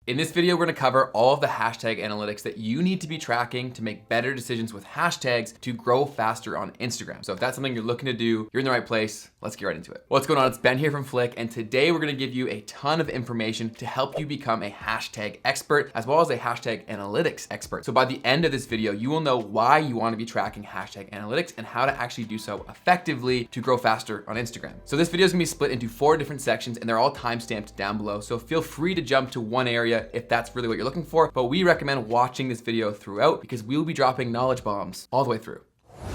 In this video, we're gonna cover all of the hashtag analytics that you need to be tracking to make better decisions with hashtags to grow faster on Instagram. So if that's something you're looking to do, you're in the right place. Let's get right into it. What's going on? It's Ben here from Flick, and today we're gonna give you a ton of information to help you become a hashtag expert, as well as a hashtag analytics expert. So by the end of this video, you will know why you wanna be tracking hashtag analytics and how to actually do so effectively to grow faster on Instagram. So this video is gonna be split into 4 different sections, and they're all timestamped down below. So feel free to jump to one area if that's really what you're looking for, but we recommend watching this video throughout because we will be dropping knowledge bombs all the way through.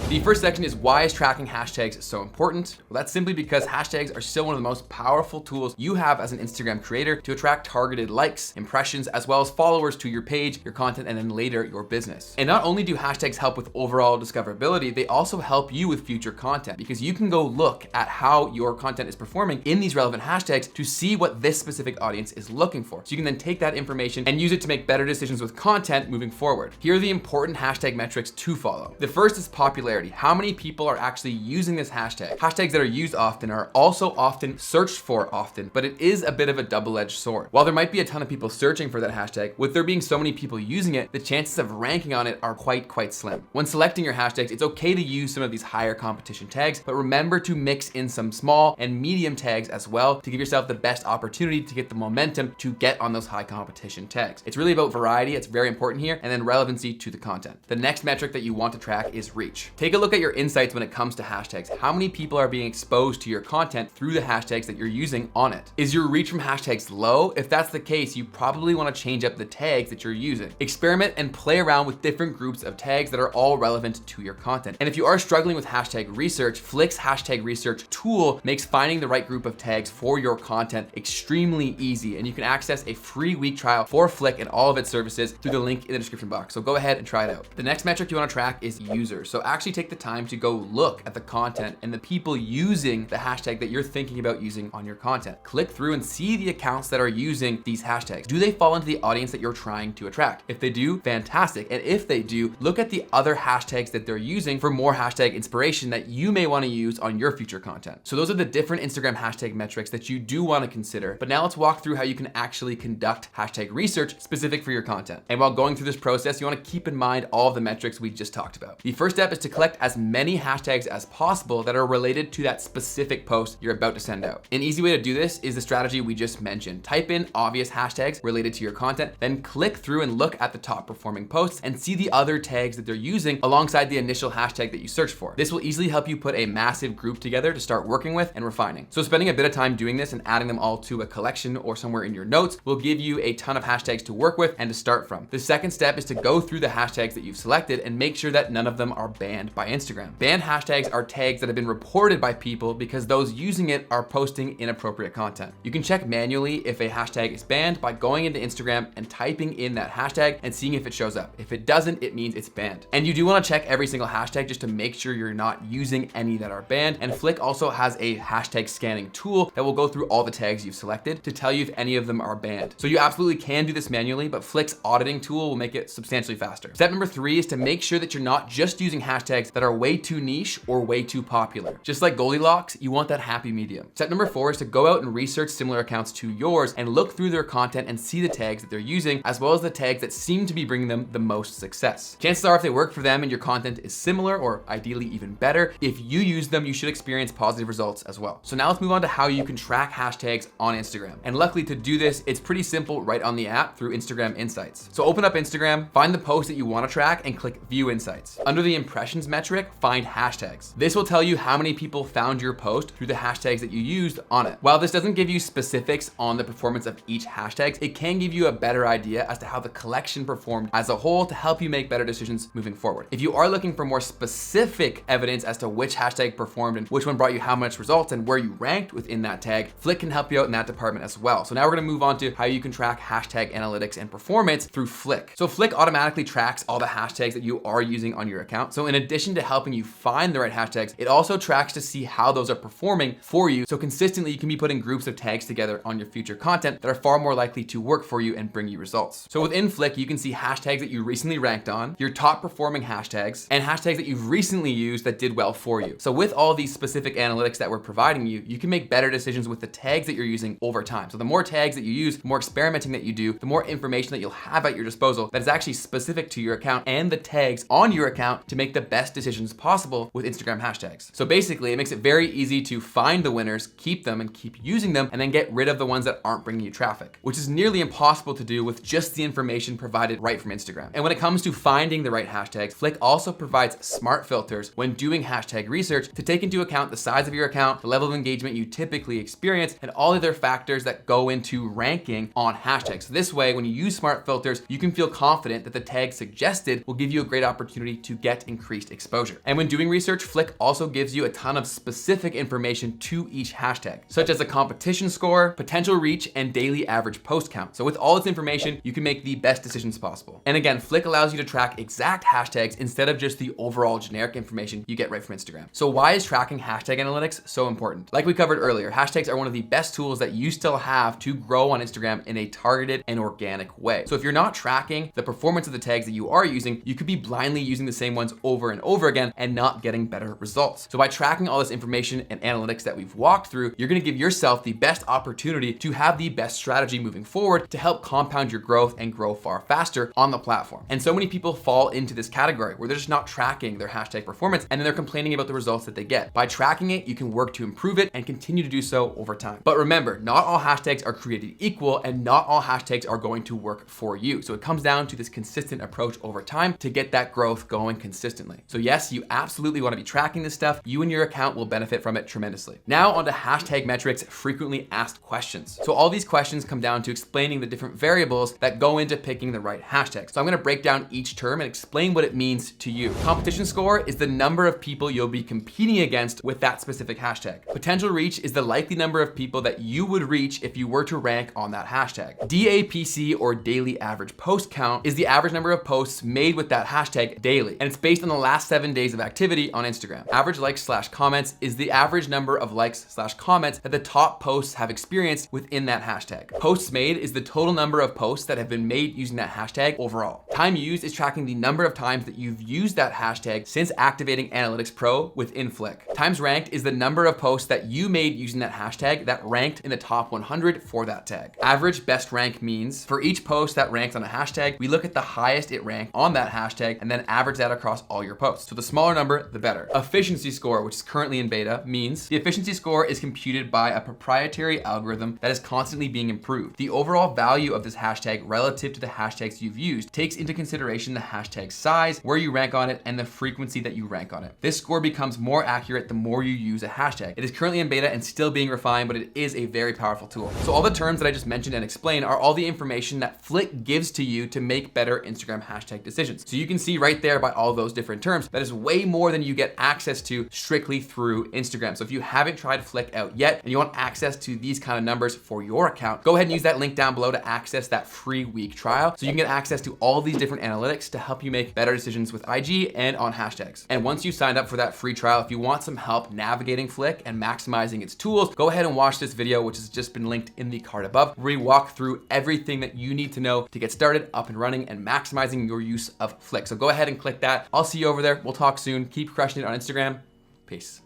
The first section is why is tracking hashtags so important? Well, that's simply because hashtags are still one of the most powerful tools you have as an Instagram creator to attract targeted likes, impressions, as well as followers to your page, your content, and then later your business. And not only do hashtags help with overall discoverability, they also help you with future content because you can go look at how your content is performing in these relevant hashtags to see what this specific audience is looking for. So you can then take that information and use it to make better decisions with content moving forward. Here are the important hashtag metrics to follow. The first is popularity. How many people are actually using this hashtag? Hashtags that are used often are also often searched for often, but it is a bit of a double-edged sword. While there might be a ton of people searching for that hashtag, with there being so many people using it, the chances of ranking on it are quite slim. When selecting your hashtags, it's okay to use some of these higher competition tags, but remember to mix in some small and medium tags as well to give yourself the best opportunity to get the momentum to get on those high competition tags. It's really about variety, it's very important here, and then relevancy to the content. The next metric that you want to track is reach. Take a look at your insights when it comes to hashtags. How many people are being exposed to your content through the hashtags that you're using on it? Is your reach from hashtags low? If that's the case, you probably want to change up the tags that you're using. Experiment and play around with different groups of tags that are all relevant to your content. And if you are struggling with hashtag research, Flick's hashtag research tool makes finding the right group of tags for your content extremely easy. And you can access a free week trial for Flick and all of its services through the link in the description box. So go ahead and try it out. The next metric you want to track is users. So actually take the time to go look at the content and the people using the hashtag that you're thinking about using on your content. Click through and see the accounts that are using these hashtags. Do they fall into the audience that you're trying to attract? If they do, fantastic. And if they do, look at the other hashtags that they're using for more hashtag inspiration that you may want to use on your future content. So those are the different Instagram hashtag metrics that you do want to consider. But now let's walk through how you can actually conduct hashtag research specific for your content. And while going through this process, you want to keep in mind all of the metrics we just talked about. The first step is to collect as many hashtags as possible that are related to that specific post you're about to send out. An easy way to do this is the strategy we just mentioned. Type in obvious hashtags related to your content, then click through and look at the top performing posts and see the other tags that they're using alongside the initial hashtag that you search for. This will easily help you put a massive group together to start working with and refining. So spending a bit of time doing this and adding them all to a collection or somewhere in your notes will give you a ton of hashtags to work with and to start from. The second step is to go through the hashtags that you've selected and make sure that none of them are banned by Instagram. Banned hashtags are tags that have been reported by people because those using it are posting inappropriate content. You can check manually if a hashtag is banned by going into Instagram and typing in that hashtag and seeing if it shows up. If it doesn't, it means it's banned. And you do want to check every single hashtag just to make sure you're not using any that are banned. And Flick also has a hashtag scanning tool that will go through all the tags you've selected to tell you if any of them are banned. So you absolutely can do this manually, but Flick's auditing tool will make it substantially faster. Step number 3 is to make sure that you're not just using hashtags that are way too niche or way too popular. Just like Goldilocks, you want that happy medium. Step number 4 is to go out and research similar accounts to yours and look through their content and see the tags that they're using, as well as the tags that seem to be bringing them the most success. Chances are if they work for them and your content is similar or ideally even better, if you use them, you should experience positive results as well. So now let's move on to how you can track hashtags on Instagram. And luckily to do this, it's pretty simple right on the app through Instagram Insights. So open up Instagram, find the post that you want to track and click View Insights. Under the impressions metric, find hashtags. This will tell you how many people found your post through the hashtags that you used on it. While this doesn't give you specifics on the performance of each hashtag, it can give you a better idea as to how the collection performed as a whole to help you make better decisions moving forward. If you are looking for more specific evidence as to which hashtag performed and which one brought you how much results and where you ranked within that tag, Flick can help you out in that department as well. So now we're gonna move on to how you can track hashtag analytics and performance through Flick. So Flick automatically tracks all the hashtags that you are using on your account. So in addition addition to helping you find the right hashtags, it also tracks to see how those are performing for you. So consistently, you can be putting groups of tags together on your future content that are far more likely to work for you and bring you results. So within Flick, you can see hashtags that you recently ranked on, your top performing hashtags, and hashtags that you've recently used that did well for you. So with all these specific analytics that we're providing you, you can make better decisions with the tags that you're using over time. So the more tags that you use, the more experimenting that you do, the more information that you'll have at your disposal that is actually specific to your account and the tags on your account to make the best decisions possible with Instagram hashtags. So basically, it makes it very easy to find the winners, keep them and keep using them, and then get rid of the ones that aren't bringing you traffic, which is nearly impossible to do with just the information provided right from Instagram. And when it comes to finding the right hashtags, Flick also provides smart filters when doing hashtag research to take into account the size of your account, the level of engagement you typically experience, and all other factors that go into ranking on hashtags. So this way, when you use smart filters, you can feel confident that the tag suggested will give you a great opportunity to get increased exposure. And when doing research, Flick also gives you a ton of specific information to each hashtag, such as a competition score, potential reach, and daily average post count. So with all this information, you can make the best decisions possible. And again, Flick allows you to track exact hashtags instead of just the overall generic information you get right from Instagram. So why is tracking hashtag analytics so important? Like we covered earlier, hashtags are one of the best tools that you still have to grow on Instagram in a targeted and organic way. So if you're not tracking the performance of the tags that you are using, you could be blindly using the same ones over and over again and not getting better results. So by tracking all this information and analytics that we've walked through, you're gonna give yourself the best opportunity to have the best strategy moving forward to help compound your growth and grow far faster on the platform. And so many people fall into this category where they're just not tracking their hashtag performance and then they're complaining about the results that they get. By tracking it, you can work to improve it and continue to do so over time. But remember, not all hashtags are created equal and not all hashtags are going to work for you. So it comes down to this consistent approach over time to get that growth going consistently. So yes, you absolutely want to be tracking this stuff. You and your account will benefit from it tremendously. Now onto hashtag metrics, frequently asked questions. So all these questions come down to explaining the different variables that go into picking the right hashtag. So I'm going to break down each term and explain what it means to you. Competition score is the number of people you'll be competing against with that specific hashtag. Potential reach is the likely number of people that you would reach if you were to rank on that hashtag. DAPC, or daily average post count, is the average number of posts made with that hashtag daily, and it's based on the last 7 days of activity on Instagram. Average likes/comments is the average number of likes/comments that the top posts have experienced within that hashtag. Posts made is the total number of posts that have been made using that hashtag overall. Time used is tracking the number of times that you've used that hashtag since activating Analytics Pro within Flick. Times ranked is the number of posts that you made using that hashtag that ranked in the top 100 for that tag. Average best rank means for each post that ranked on a hashtag, we look at the highest it ranked on that hashtag and then average that across all your posts. So the smaller number, the better. Efficiency score, which is currently in beta, means the efficiency score is computed by a proprietary algorithm that is constantly being improved. The overall value of this hashtag relative to the hashtags you've used takes into consideration the hashtag size, where you rank on it, and the frequency that you rank on it. This score becomes more accurate the more you use a hashtag. It is currently in beta and still being refined, but it is a very powerful tool. So all the terms that I just mentioned and explained are all the information that Flick gives to you to make better Instagram hashtag decisions. So you can see right there by all those different terms, that is way more than you get access to strictly through Instagram. So if you haven't tried Flick out yet and you want access to these kind of numbers for your account, go ahead and use that link down below to access that free week trial so you can get access to all these different analytics to help you make better decisions with IG and on hashtags. And once you signed up for that free trial, if you want some help navigating Flick and maximizing its tools, go ahead and watch this video, which has just been linked in the card above, where we walk through everything that you need to know to get started up and running and maximizing your use of Flick. So go ahead and click that. I'll see you over there. We'll talk soon. Keep crushing it on Instagram. Peace.